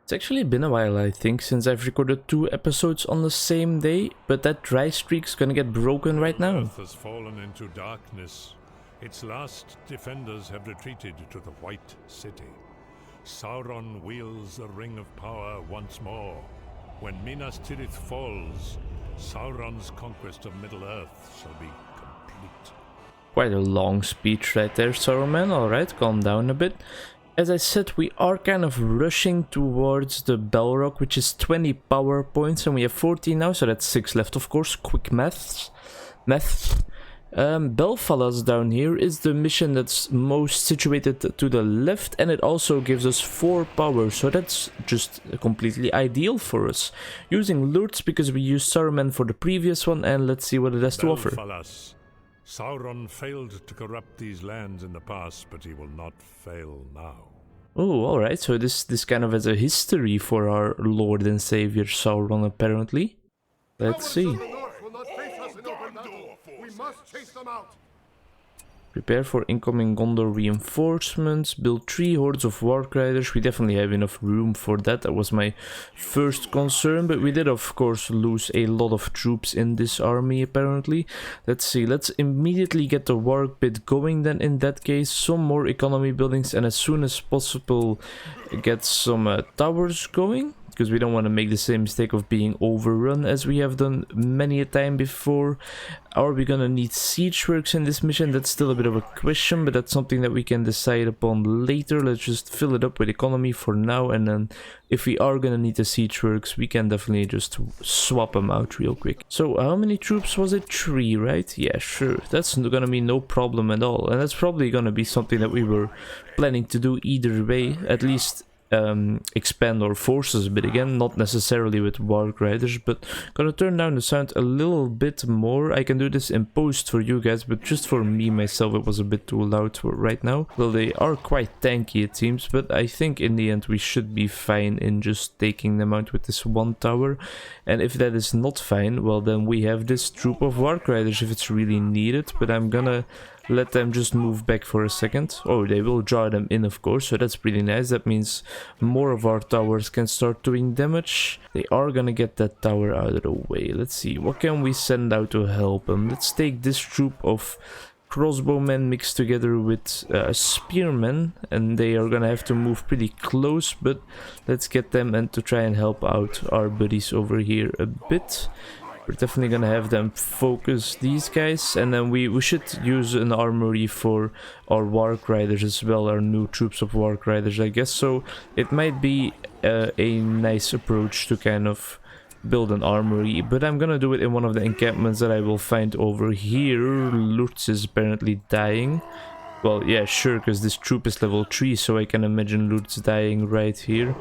It's actually been a while, I think, since I've recorded 2 episodes on the same day, but that dry streak's gonna get broken right now. Earth has fallen into darkness. Its last defenders have retreated to the White City. Sauron wields the Ring of Power once more. When Minas Tirith falls, Sauron's conquest of Middle-earth shall be complete. Quite a long speech right there, Saruman. Alright, calm down a bit. As I said, we are kind of rushing towards the Balrog, which is 20 power points, and we have 14 now, so that's 6 left, of course. Quick maths. Belfalas down here is the mission that's most situated to the left, and it also gives us 4 power, so that's just completely ideal for us. Using Lurtz because we used Saruman for the previous one, and let's see what it has to offer. Belfalas. Sauron failed to corrupt these lands in the past, but he will not fail now. Oh, alright, so this kind of has a history for our Lord and Savior Sauron, apparently. Let's see. Prepare for incoming Gondor reinforcements, build 3 hordes of Warg Riders. We definitely have enough room for that. That was my first concern, but we did of course lose a lot of troops in this army apparently. Let's see, let's immediately get the Warg bit going then in that case. Some more economy buildings, and as soon as possible get some towers going, because we don't want to make the same mistake of being overrun as we have done many a time before. Are we gonna need siege works in this mission? That's still a bit of a question, but that's something that we can decide upon later. Let's just fill it up with economy for now, and then if we are gonna need the siege works, we can definitely just swap them out real quick. So how many troops was it? 3, right? Yeah, sure. That's gonna be no problem at all, and that's probably gonna be something that we were planning to do either way, at least expand our forces a bit again, not necessarily with Warg Riders, but gonna turn down the sound a little bit more. I can do this in post for you guys, but just for me myself it was a bit too loud for right now. Well, they are quite tanky it seems, but I think in the end we should be fine in just taking them out with this 1 tower. And if that is not fine, well then we have this troop of Warg Riders if it's really needed, but I'm gonna let them just move back for a second. Oh, they will draw them in, of course, so that's pretty nice. That means more of our towers can start doing damage. They are gonna get that tower out of the way. Let's see, what can we send out to help them? Let's take this troop of crossbowmen mixed together with spearmen, and they are gonna have to move pretty close, but let's get them and to try and help out our buddies over here a bit. We're definitely gonna have them focus these guys, and then we should use an armory for our Warg Riders as well, our new troops of Warg Riders, I guess. So it might be a nice approach to kind of build an armory, but I'm gonna do it in one of the encampments that I will find over here. Lutz is apparently dying. Well, yeah, sure, because this troop is level 3, so I can imagine Lutz dying right here.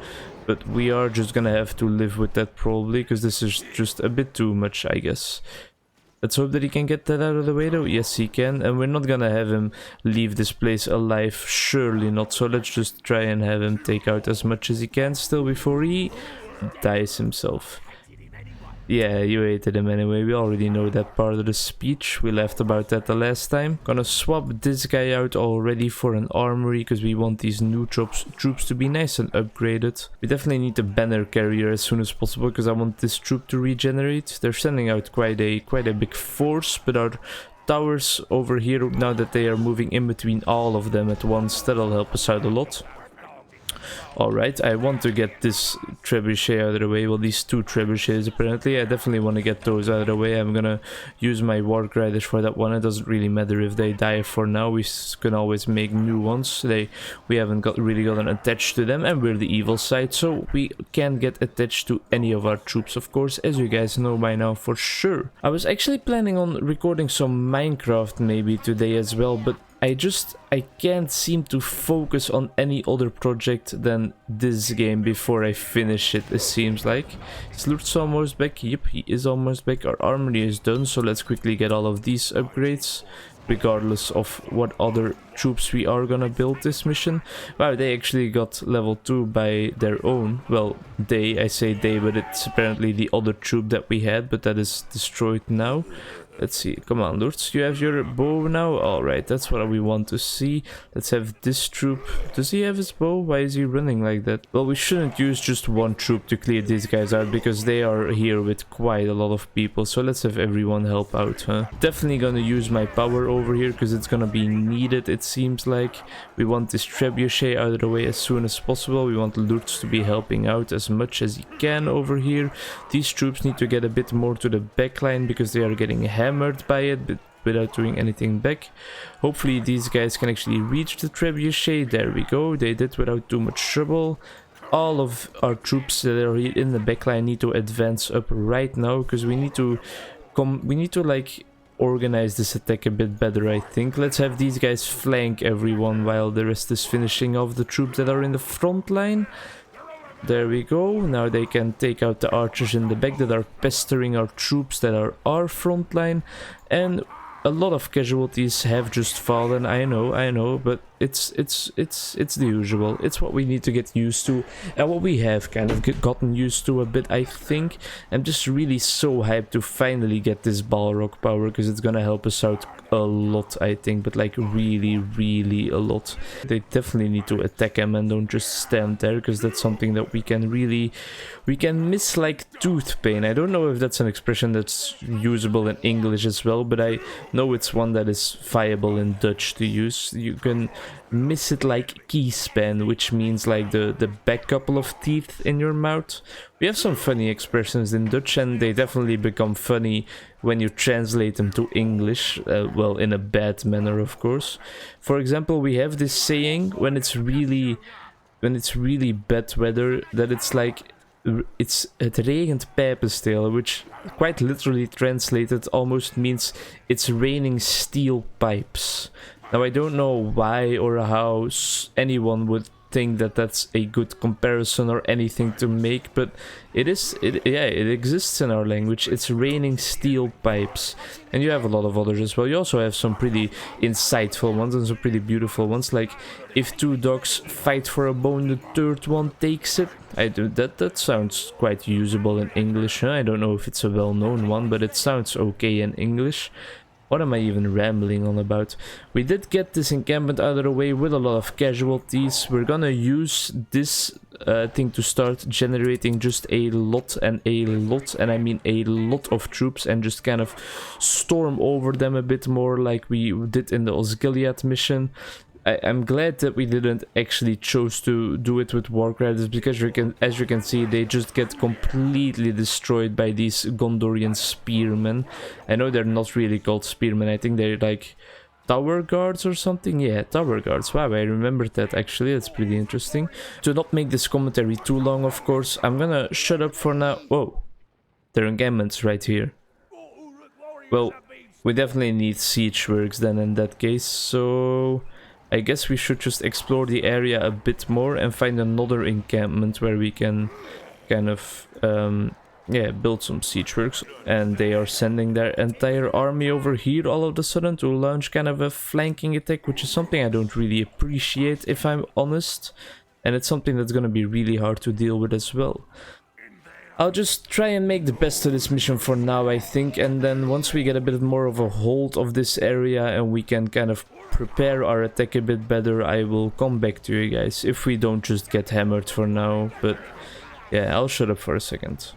But we are just gonna have to live with that probably, because this is just a bit too much, I guess. Let's hope that he can get that out of the way though. Yes, he can, and we're not gonna have him leave this place alive, surely not. So let's just try and have him take out as much as he can still before he dies himself. Yeah, you hated him anyway, we already know that part of the speech, we laughed about that the last time. Gonna swap this guy out already for an armory, because we want these new troops to be nice and upgraded. We definitely need a banner carrier as soon as possible, because I want this troop to regenerate. They're sending out quite a big force, but our towers over here, now that they are moving in between all of them at once, that'll help us out a lot. Alright, I want to get this trebuchet out of the way. Well, these 2 trebuchets apparently. I definitely want to get those out of the way. I'm gonna use my Warg Riders for that one. It doesn't really matter if they die for now. We can always make new ones. We haven't really gotten attached to them, and we're the evil side, so we can get attached to any of our troops, of course, as you guys know by now for sure. I was actually planning on recording some Minecraft maybe today as well, but I can't seem to focus on any other project than this game before I finish it, it seems like. Is Lutz almost back? Yep, he is almost back. Our armory is done, so let's quickly get all of these upgrades, regardless of what other troops we are gonna build this mission. Wow, they actually got level 2 by their own. Well, I say they, but it's apparently the other troop that we had, but that is destroyed now. Let's see. Come on, Lurtz. You have your bow now? Alright, that's what we want to see. Let's have this troop. Does he have his bow? Why is he running like that? Well, we shouldn't use just one troop to clear these guys out because they are here with quite a lot of people. So let's have everyone help out, huh? Definitely gonna use my power over here because it's gonna be needed, it seems like. We want this trebuchet out of the way as soon as possible. We want Lurtz to be helping out as much as he can over here. These troops need to get a bit more to the back line because they are getting hammered by it, but without doing anything back. Hopefully these guys can actually reach the trebuchet. There we go, they did without too much trouble. All of our troops that are here in the backline need to advance up right now because we need to like organize this attack a bit better, I think. Let's have these guys flank everyone while the rest is finishing off the troops that are in the front line. There we go. Now they can take out the archers in the back that are pestering our troops that are our front line. And a lot of casualties have just fallen. I know, but it's the usual. It's what we need to get used to, and what we have kind of gotten used to a bit, I think. I'm just really so hyped to finally get this Balrog power because it's gonna help us out a lot, I think, but like really a lot. They definitely need to attack him and don't just stand there because that's something that we can miss like tooth pain. I don't know if that's an expression that's usable in English as well, but I know it's one that is viable in Dutch to use. You can miss it like kiespijn, which means like the back couple of teeth in your mouth. We have some funny expressions in Dutch and they definitely become funny when you translate them to English, well, in a bad manner, of course. For example, we have this saying when it's really bad weather, that it's like het regent pijpensteel, which quite literally translated almost means it's raining steel pipes. Now I don't know why or how anyone would think that that's a good comparison or anything to make, but it exists in our language. It's raining steel pipes, and you have a lot of others as well. You also have some pretty insightful ones and some pretty beautiful ones, like if two dogs fight for a bone, the third one takes it. That sounds quite usable in English, huh? I don't know if it's a well-known one, but it sounds okay in English. What am I even rambling on about? We did get this encampment out of the way with a lot of casualties. We're gonna use this thing to start generating just a lot, and I mean a lot of troops, and just kind of storm over them a bit more like we did in the Osgiliath mission. I'm glad that we didn't actually choose to do it with Warcriders, because as you can see, they just get completely destroyed by these Gondorian spearmen. I know they're not really called spearmen, I think they're like tower guards or something. Yeah, tower guards. Wow, I remembered that actually. That's pretty interesting. To not make this commentary too long, of course, I'm gonna shut up for now. Whoa, there are encampments right here. Well, we definitely need siege works then in that case, so I guess we should just explore the area a bit more and find another encampment where we can kind of build some siege works. And they are sending their entire army over here all of a sudden to launch kind of a flanking attack, which is something I don't really appreciate, if I'm honest, and it's something that's gonna be really hard to deal with as well. I'll just try and make the best of this mission for now, I think, and then once we get a bit more of a hold of this area and we can kind of prepare our attack a bit better, I will come back to you guys, if we don't just get hammered for now. But yeah, I'll shut up for a second.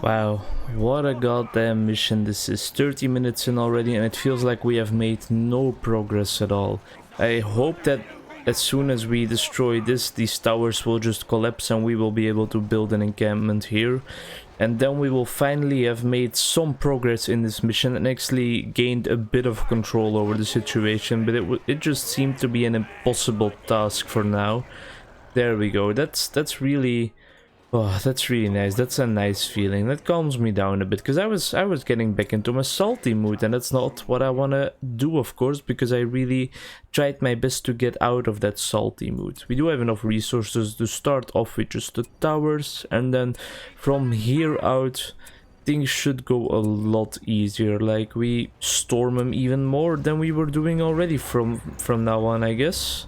Wow, what a goddamn mission this is. 30 minutes in already and it feels like we have made no progress at all. I hope that as soon as we destroy this, these towers will just collapse and we will be able to build an encampment here. And then we will finally have made some progress in this mission and actually gained a bit of control over the situation, but it just seemed to be an impossible task for now. There we go. That's really... Oh, that's really nice. That's a nice feeling. That calms me down a bit, because I was getting back into my salty mood, and that's not what I want to do, of course, because I really tried my best to get out of that salty mood. We do have enough resources to start off with just the towers, and then from here out things should go a lot easier. Like, we storm them even more than we were doing already from now on, I guess.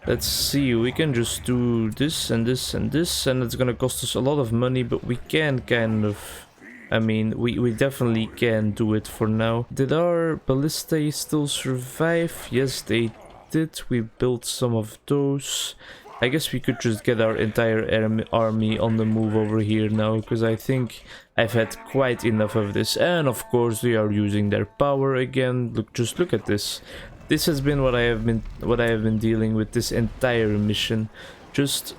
Let's see, we can just do this and this and this, and it's gonna cost us a lot of money, but we can kind of... I mean, we definitely can do it for now. Did our ballistae still survive? Yes, they did. We built some of those. I guess we could just get our entire army on the move over here now, because I think I've had quite enough of this. And of course, we are using their power again. Look, just look at this. This has been what I have been dealing with this entire mission. Just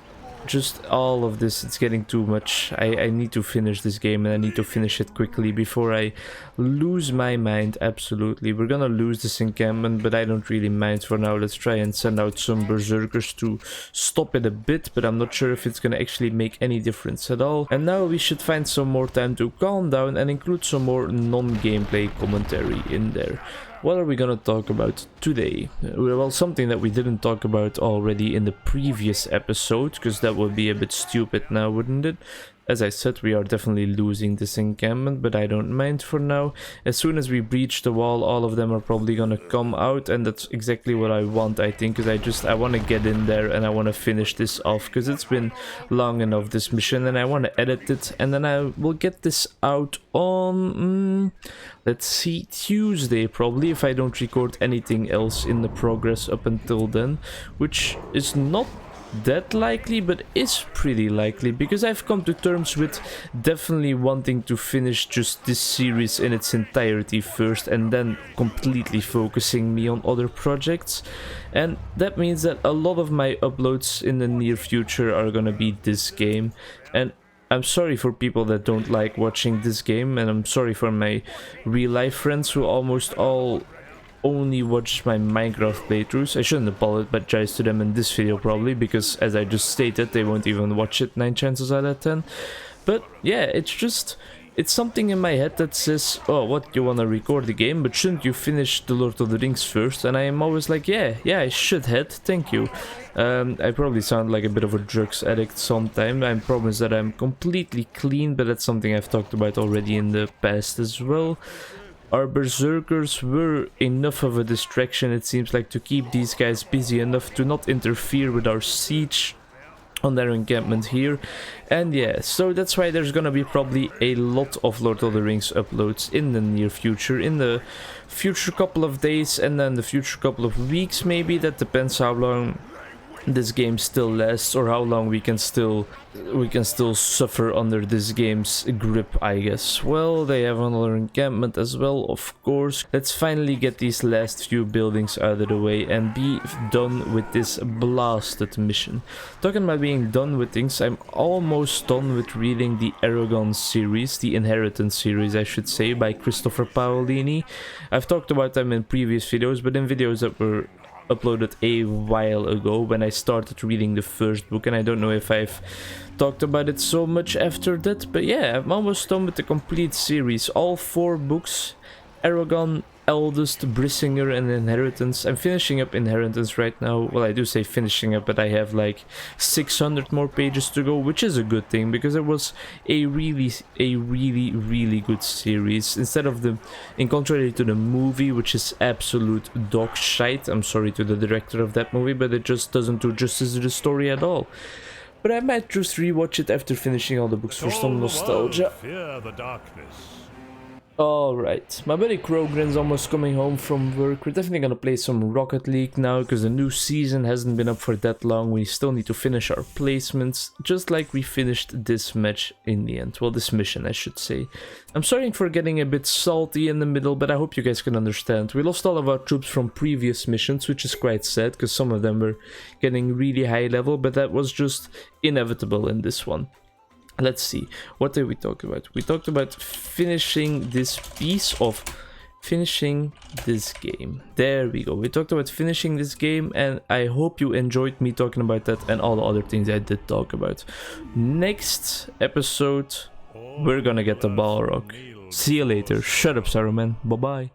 all of this, it's getting too much. I need to finish this game, and I need to finish it quickly before I lose my mind. Absolutely. We're gonna lose this encampment, but I don't really mind for now. Let's try and send out some berserkers to stop it a bit, but I'm not sure if it's gonna actually make any difference at all. And now we should find some more time to calm down and include some more non-gameplay commentary in there. What are we gonna talk about today? Well, something that we didn't talk about already in the previous episode, because that would be a bit stupid now, wouldn't it? As I said, we are definitely losing this encampment, but I don't mind for now. As soon as we breach the wall, all of them are probably gonna come out, and that's exactly what I want, I think, because I want to get in there and I want to finish this off, because it's been long enough, this mission, and I want to edit it, and then I will get this out on... let's see, Tuesday probably, if I don't record anything else in the progress up until then, which is not that likely, but is pretty likely, because I've come to terms with definitely wanting to finish just this series in its entirety first, and then completely focusing me on other projects. And that means that a lot of my uploads in the near future are gonna be this game. And I'm sorry for people that don't like watching this game, and I'm sorry for my real life friends who almost all only watch my Minecraft playthroughs. I shouldn't apologize to them in this video probably, because as I just stated, they won't even watch it 9 chances out of 10. But yeah, it's something in my head that says, oh, what, you wanna record the game, but shouldn't you finish the Lord of the Rings first? And I am always like, yeah, I should head, thank you. I probably sound like a bit of a drugs addict sometime. I promise that I'm completely clean, but that's something I've talked about already in the past as well. Our berserkers were enough of a distraction, it seems like, to keep these guys busy enough to not interfere with our siege on their encampment here. And yeah, so that's why there's gonna be probably a lot of Lord of the Rings uploads in the near future, in the future couple of days, and then the future couple of weeks maybe. That depends how long this game still lasts, or how long we can still suffer under this game's grip, I guess. Well, they have another encampment as well, of course. Let's finally get these last few buildings out of the way and be done with this blasted mission. Talking about being done with things, I'm almost done with reading the Aragon series, the Inheritance series I should say, by Christopher Paolini. I've talked about them in previous videos, but in videos that were uploaded a while ago when I started reading the first book, and I don't know if I've talked about it so much after that, but yeah, I'm almost done with the complete series, all 4 books: Aragon, Eldest, Brissinger, and Inheritance. I'm finishing up Inheritance right now. Well, I do say finishing up, but I have like 600 more pages to go, which is a good thing, because it was a really good series. Instead of in contrary to the movie, which is absolute dog shite. I'm sorry to the director of that movie, but it just doesn't do justice to the story at all. But I might just rewatch it after finishing all the books for some nostalgia. Fear the darkness. Alright, my buddy Krogren's almost coming home from work. We're definitely gonna play some Rocket League now, because the new season hasn't been up for that long. We still need to finish our placements, just like we finished this match in the end. Well, this mission, I should say. I'm sorry for getting a bit salty in the middle, but I hope you guys can understand. We lost all of our troops from previous missions, which is quite sad, because some of them were getting really high level, but that was just inevitable in this one. Let's see, what did we talk about? We talked about finishing this game. There we go. We talked about finishing this game, and I hope you enjoyed me talking about that and all the other things I did talk about. Next episode, we're gonna get the Balrog. See you later. Shut up, Saruman. Bye-bye.